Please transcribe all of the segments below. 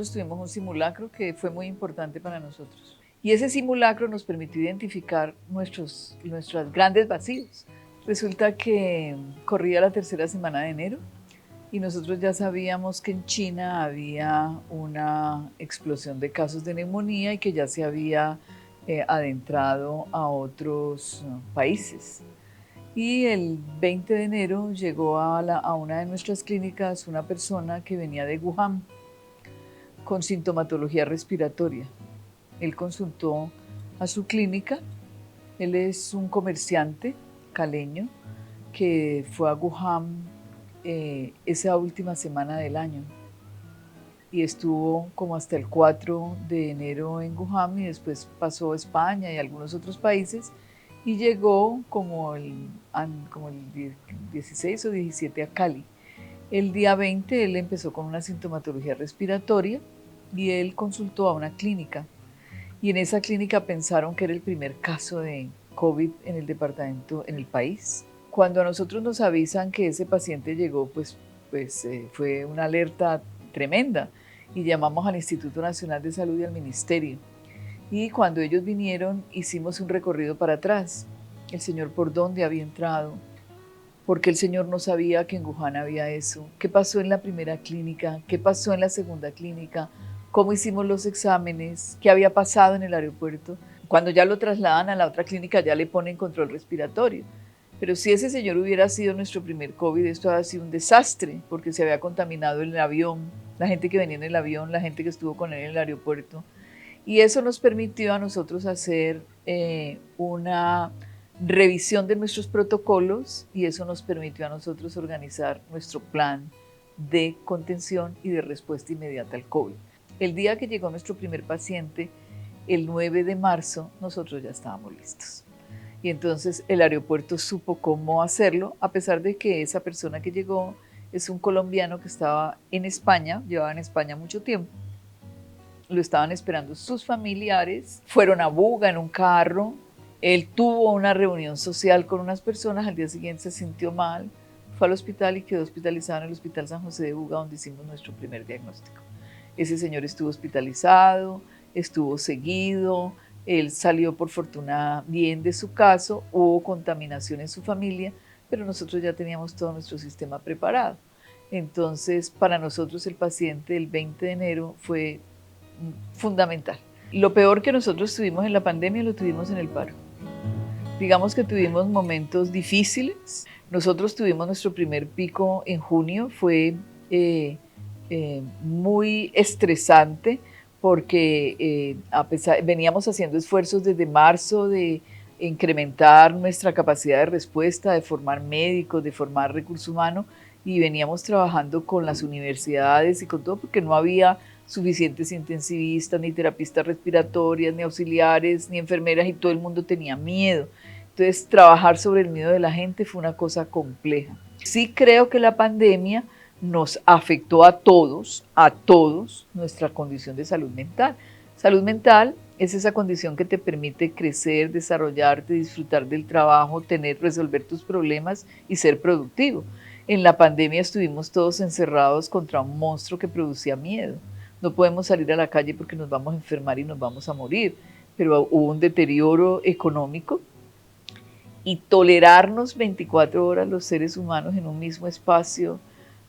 nosotros tuvimos un simulacro que fue muy importante para nosotros. Y ese simulacro nos permitió identificar nuestros grandes vacíos. Resulta que corría la tercera semana de enero y nosotros ya sabíamos que en China había una explosión de casos de neumonía y que ya se había adentrado a otros países. Y el 20 de enero llegó a una de nuestras clínicas una persona que venía de Wuhan con sintomatología respiratoria. Él consultó a su clínica. Él es un comerciante caleño que fue a Wuhan esa última semana del año y estuvo como hasta el 4 de enero en Wuhan y después pasó a España y algunos otros países y llegó como el 16 o 17 a Cali. El día 20 él empezó con una sintomatología respiratoria y él consultó a una clínica y en esa clínica pensaron que era el primer caso de COVID en el departamento, en el país. Cuando a nosotros nos avisan que ese paciente llegó, fue una alerta tremenda y llamamos al Instituto Nacional de Salud y al Ministerio. Y cuando ellos vinieron, hicimos un recorrido para atrás. El señor por dónde había entrado, porque el señor no sabía que en Wuhan había eso, qué pasó en la primera clínica, qué pasó en la segunda clínica, cómo hicimos los exámenes, qué había pasado en el aeropuerto. Cuando ya lo trasladan a la otra clínica ya le ponen control respiratorio. Pero si ese señor hubiera sido nuestro primer COVID, esto había sido un desastre, porque se había contaminado el avión, la gente que venía en el avión, la gente que estuvo con él en el aeropuerto. Y eso nos permitió a nosotros hacer una revisión de nuestros protocolos y eso nos permitió a nosotros organizar nuestro plan de contención y de respuesta inmediata al COVID. El día que llegó nuestro primer paciente, el 9 de marzo, nosotros ya estábamos listos. Y entonces el aeropuerto supo cómo hacerlo, a pesar de que esa persona que llegó es un colombiano que estaba en España, llevaba en España mucho tiempo. Lo estaban esperando sus familiares, fueron a Buga en un carro, él tuvo una reunión social con unas personas, al día siguiente se sintió mal, fue al hospital y quedó hospitalizado en el Hospital San José de Buga, donde hicimos nuestro primer diagnóstico. Ese señor estuvo hospitalizado, estuvo seguido, él salió por fortuna bien de su caso, hubo contaminación en su familia, pero nosotros ya teníamos todo nuestro sistema preparado. Entonces, para nosotros el paciente del 20 de enero fue fundamental. Lo peor que nosotros tuvimos en la pandemia lo tuvimos en el paro. Digamos que tuvimos momentos difíciles. Nosotros tuvimos nuestro primer pico en junio, fue muy estresante porque veníamos haciendo esfuerzos desde marzo de incrementar nuestra capacidad de respuesta, de formar médicos, de formar recursos humanos y veníamos trabajando con las universidades y con todo porque no había suficientes intensivistas, ni terapistas respiratorias, ni auxiliares, ni enfermeras y todo el mundo tenía miedo. Entonces, trabajar sobre el miedo de la gente fue una cosa compleja. Sí creo que la pandemia nos afectó a todos, nuestra condición de salud mental. Salud mental es esa condición que te permite crecer, desarrollarte, disfrutar del trabajo, resolver tus problemas y ser productivo. En la pandemia estuvimos todos encerrados contra un monstruo que producía miedo. No podemos salir a la calle porque nos vamos a enfermar y nos vamos a morir, pero hubo un deterioro económico y tolerarnos 24 horas los seres humanos en un mismo espacio,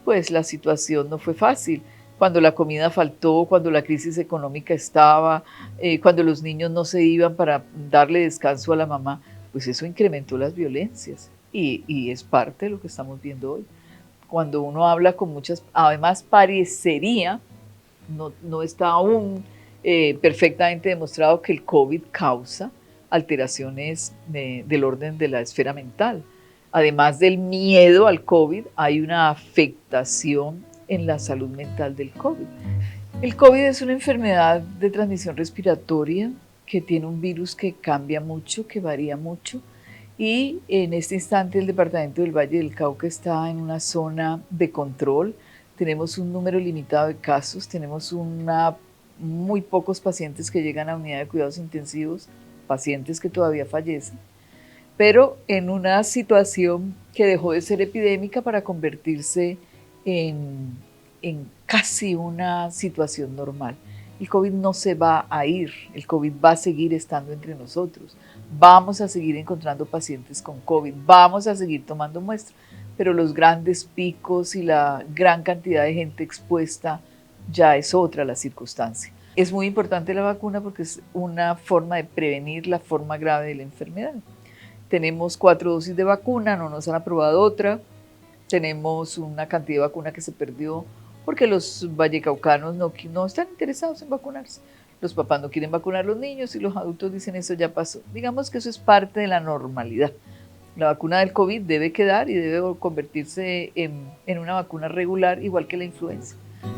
pues la situación no fue fácil. Cuando la comida faltó, cuando la crisis económica estaba, cuando los niños no se iban para darle descanso a la mamá, pues eso incrementó las violencias y es parte de lo que estamos viendo hoy. Cuando uno habla con muchas, además parecería, no está aún perfectamente demostrado que el COVID causa alteraciones del orden de la esfera mental. Además del miedo al COVID, hay una afectación en la salud mental del COVID. El COVID es una enfermedad de transmisión respiratoria que tiene un virus que cambia mucho, que varía mucho. Y en este instante el departamento del Valle del Cauca está en una zona de control. Tenemos un número limitado de casos, tenemos muy pocos pacientes que llegan a unidad de cuidados intensivos, pacientes que todavía fallecen, pero en una situación que dejó de ser epidémica para convertirse en en casi una situación normal. El COVID no se va a ir, el COVID va a seguir estando entre nosotros. Vamos a seguir encontrando pacientes con COVID, vamos a seguir tomando muestras, pero los grandes picos y la gran cantidad de gente expuesta ya es otra la circunstancia. Es muy importante la vacuna porque es una forma de prevenir la forma grave de la enfermedad. Tenemos 4 dosis de vacuna, no nos han aprobado otra. Tenemos una cantidad de vacuna que se perdió porque los vallecaucanos no están interesados en vacunarse. Los papás no quieren vacunar a los niños y los adultos dicen eso ya pasó. Digamos que eso es parte de la normalidad. La vacuna del COVID debe quedar y debe convertirse en una vacuna regular, igual que la influenza.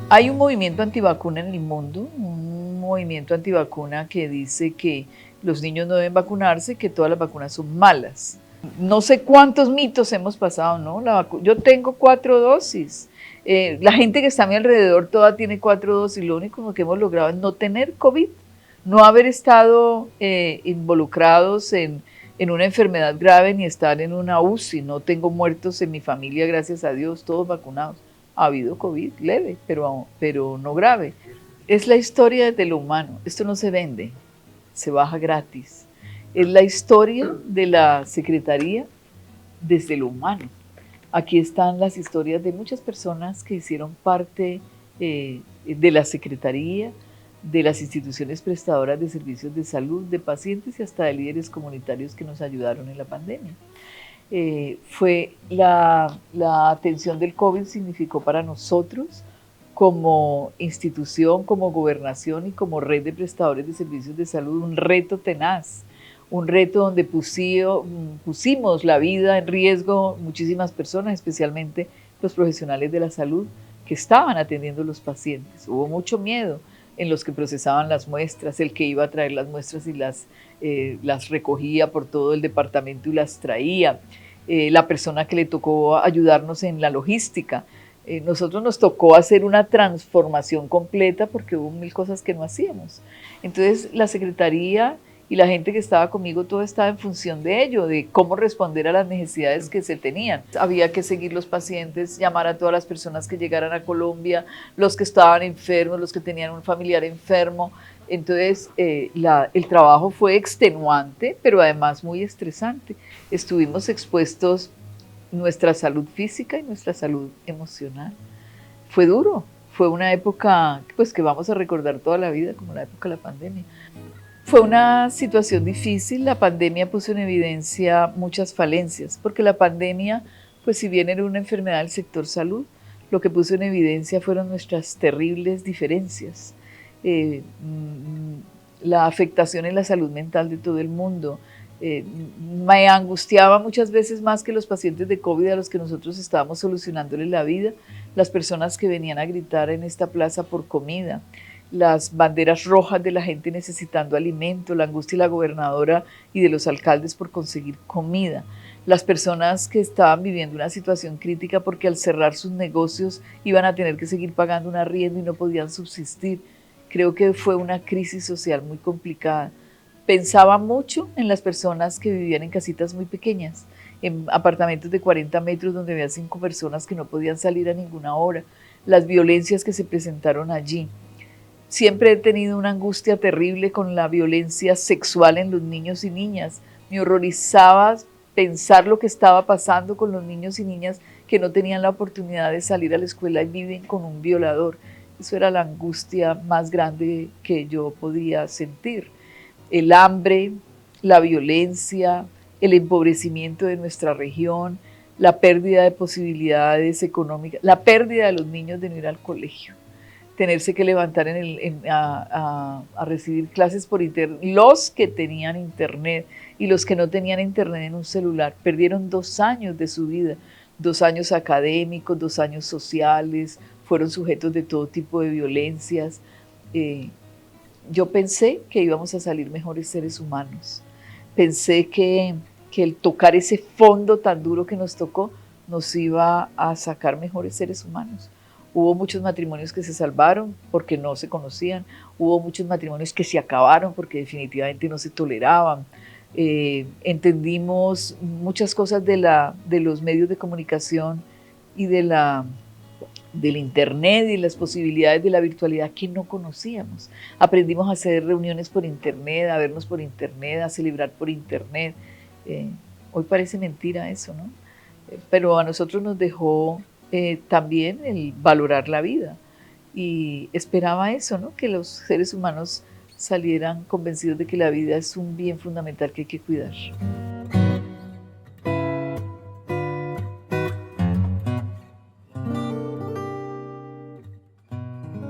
Hay un movimiento antivacuna en el mundo, un movimiento antivacuna que dice que los niños no deben vacunarse, que todas las vacunas son malas. No sé cuántos mitos hemos pasado, ¿no? Yo tengo 4 dosis. La gente que está a mi alrededor toda tiene 4 dosis. Lo único que hemos logrado es no tener COVID, no haber estado involucrados en una enfermedad grave ni estar en una UCI. No tengo muertos en mi familia, gracias a Dios, todos vacunados. Ha habido COVID leve, pero no grave. Es la historia de lo humano. Esto no se vende, se baja gratis. Es la historia de la Secretaría desde lo humano. Aquí están las historias de muchas personas que hicieron parte de la Secretaría, de las instituciones prestadoras de servicios de salud, de pacientes y hasta de líderes comunitarios que nos ayudaron en la pandemia. La atención del COVID significó para nosotros como institución, como gobernación y como red de prestadores de servicios de salud un reto tenaz, un reto donde pusimos la vida en riesgo muchísimas personas, especialmente los profesionales de la salud que estaban atendiendo a los pacientes. Hubo mucho miedo en los que procesaban las muestras, el que iba a traer las muestras y las recogía por todo el departamento y las traía, la persona que le tocó ayudarnos en la logística. Nosotros nos tocó hacer una transformación completa porque hubo 1000 cosas que no hacíamos. Entonces la Secretaría y la gente que estaba conmigo, todo estaba en función de ello, de cómo responder a las necesidades que se tenían. Había que seguir los pacientes, llamar a todas las personas que llegaran a Colombia, los que estaban enfermos, los que tenían un familiar enfermo. Entonces el trabajo fue extenuante, pero además muy estresante. Estuvimos expuestos nuestra salud física y nuestra salud emocional. Fue duro, fue una época pues, que vamos a recordar toda la vida, como la época de la pandemia. Fue una situación difícil, la pandemia puso en evidencia muchas falencias, porque la pandemia, pues si bien era una enfermedad del sector salud, lo que puso en evidencia fueron nuestras terribles diferencias, la afectación en la salud mental de todo el mundo. Me angustiaba muchas veces más que los pacientes de COVID a los que nosotros estábamos solucionándoles la vida, las personas que venían a gritar en esta plaza por comida, las banderas rojas de la gente necesitando alimento, la angustia de la gobernadora y de los alcaldes por conseguir comida, las personas que estaban viviendo una situación crítica porque al cerrar sus negocios iban a tener que seguir pagando un arriendo y no podían subsistir. Creo que fue una crisis social muy complicada. Pensaba mucho en las personas que vivían en casitas muy pequeñas, en apartamentos de 40 metros donde había 5 personas que no podían salir a ninguna hora, las violencias que se presentaron allí. Siempre he tenido una angustia terrible con la violencia sexual en los niños y niñas. Me horrorizaba pensar lo que estaba pasando con los niños y niñas que no tenían la oportunidad de salir a la escuela y viven con un violador. Eso era la angustia más grande que yo podía sentir. El hambre, la violencia, el empobrecimiento de nuestra región, la pérdida de posibilidades económicas, la pérdida de los niños de no ir al colegio, tenerse que levantar a recibir clases por internet, los que tenían internet y los que no tenían internet en un celular, perdieron 2 años de su vida, 2 años académicos, 2 años sociales, fueron sujetos de todo tipo de violencias. Yo pensé que íbamos a salir mejores seres humanos, pensé que el tocar ese fondo tan duro que nos tocó nos iba a sacar mejores seres humanos. Hubo muchos matrimonios que se salvaron porque no se conocían, hubo muchos matrimonios que se acabaron porque definitivamente no se toleraban. Entendimos muchas cosas de los medios de comunicación y de del Internet y las posibilidades de la virtualidad que no conocíamos. Aprendimos a hacer reuniones por Internet, a vernos por Internet, a celebrar por Internet. Eh, Hoy parece mentira eso, ¿no? Pero a nosotros nos dejó también el valorar la vida y esperaba eso, ¿no? Que los seres humanos salieran convencidos de que la vida es un bien fundamental que hay que cuidar.